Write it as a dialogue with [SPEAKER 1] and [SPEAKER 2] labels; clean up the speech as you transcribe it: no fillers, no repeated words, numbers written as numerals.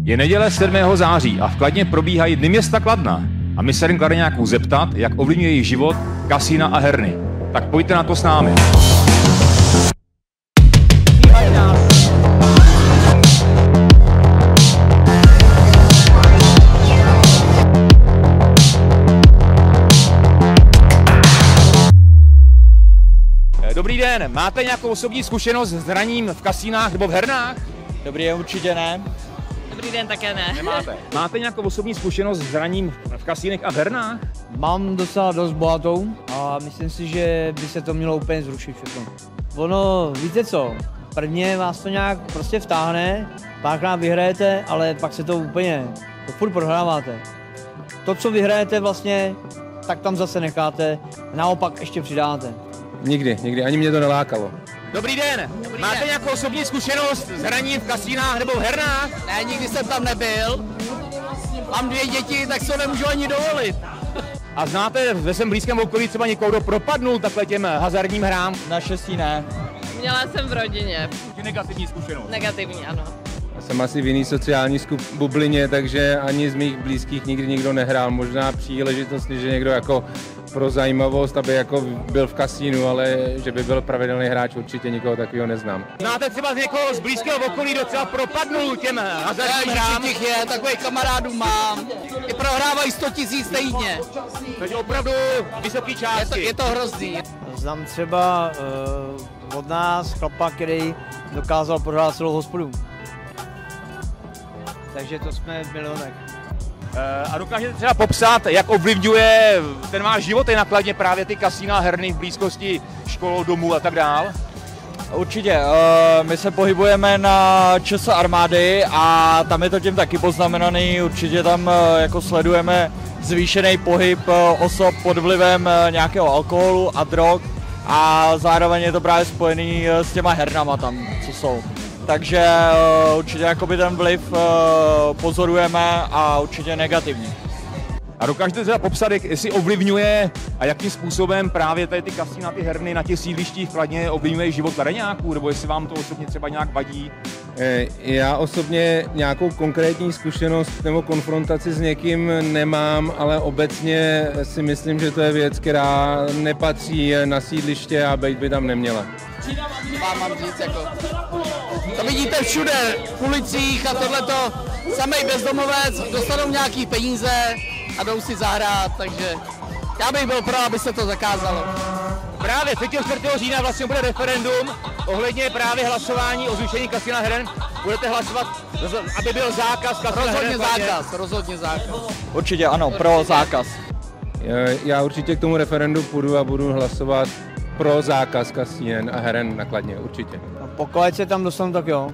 [SPEAKER 1] Je neděle 7. září a v Kladně probíhají Dny města Kladna. A my se jdeme Kladeňáků zeptat, jak ovlivňuje jejich život kasína a herny. Tak pojďte na to s námi. Dobrý den, máte nějakou osobní zkušenost s hraním v kasínách nebo v hernách?
[SPEAKER 2] Dobrý den, určitě ne.
[SPEAKER 3] Dobrý den, také ne.
[SPEAKER 1] Nemáte. Máte nějakou osobní zkušenost s hraním v kasínech a v hernách?
[SPEAKER 2] Mám docela dost bohatou a myslím si, že by se to mělo úplně zrušit všechno. Ono, víte co, prvně vás to nějak prostě vtáhne, párkrát vyhrajete, ale pak se to úplně, to furt prohráváte. To, co vyhrajete vlastně, tak tam zase necháte, naopak ještě přidáte.
[SPEAKER 4] Nikdy, ani mě to nelákalo.
[SPEAKER 1] Dobrý den, máte nějakou osobní zkušenost s hraním v kasínách nebo v hernách?
[SPEAKER 3] Ne, nikdy jsem tam nebyl. Mám 2 děti, tak to nemůžu ani dovolit.
[SPEAKER 1] A znáte ve svém blízkém okolí třeba někoho, kdo propadnul takhle těm hazardním hrám?
[SPEAKER 2] Naštěstí ne.
[SPEAKER 3] Měla jsem v rodině.
[SPEAKER 1] Negativní zkušenost.
[SPEAKER 3] Negativní, ano.
[SPEAKER 4] Já jsem asi v jiný sociální bublině, takže ani z mých blízkých nikdy nikdo nehrál. Možná příležitost, že někdo jako pro zajímavost, aby jako byl v kasínu, ale že by byl pravidelný hráč, určitě nikoho takového neznám.
[SPEAKER 1] Znáte třeba z někoho z blízkého okolí, kdo třeba propadnul těm hazardním hrám?
[SPEAKER 3] Těch je, takových kamarádů mám. I prohrávají 100 000 týdně.
[SPEAKER 1] Takže opravdu vysoký částky.
[SPEAKER 3] Je to hrozný.
[SPEAKER 2] Znám třeba od nás chlapa, který dokázal prohrát celou hospodu. Takže to jsme v milionech.
[SPEAKER 1] A dokážete třeba popsat, jak ovlivňuje ten váš život na Kladně právě ty kasína a herny v blízkosti škol, domů a tak dál?
[SPEAKER 2] Určitě, my se pohybujeme na ČS armády a tam je to tím taky poznamenaný, určitě tam jako sledujeme zvýšený pohyb osob pod vlivem nějakého alkoholu a drog a zároveň je to právě spojený s těma hernama tam, co jsou. Takže určitě jakoby ten vliv pozorujeme a určitě negativně.
[SPEAKER 1] A dokážete třeba popsat, jestli ovlivňuje a jakým způsobem právě tady ty kasína, ty herny na těch sídlištích v Kladně ovlivňuje život Kladeňáků, nebo jestli vám to osobně třeba nějak vadí?
[SPEAKER 4] Já osobně nějakou konkrétní zkušenost nebo konfrontaci s někým nemám, ale obecně si myslím, že to je věc, která nepatří na sídliště a být by tam neměla.
[SPEAKER 3] Mám říct, jako, to vidíte všude, v ulicích a tohleto, samej bezdomovec, dostanou nějaký peníze a jdou si zahrát, takže já bych byl pro, aby se to zakázalo.
[SPEAKER 1] Právě 3. 4. října vlastně bude referendum ohledně právě hlasování o zrušení kasína heren. Budete hlasovat, aby byl zákaz kasína heren?
[SPEAKER 3] Rozhodně zákaz.
[SPEAKER 2] Určitě ano, pro zákaz.
[SPEAKER 4] Já určitě k tomu referendu půjdu a budu hlasovat pro zákaz kasín a heren na Kladně, určitě.
[SPEAKER 2] Pokud se tam dostanu, tak jo.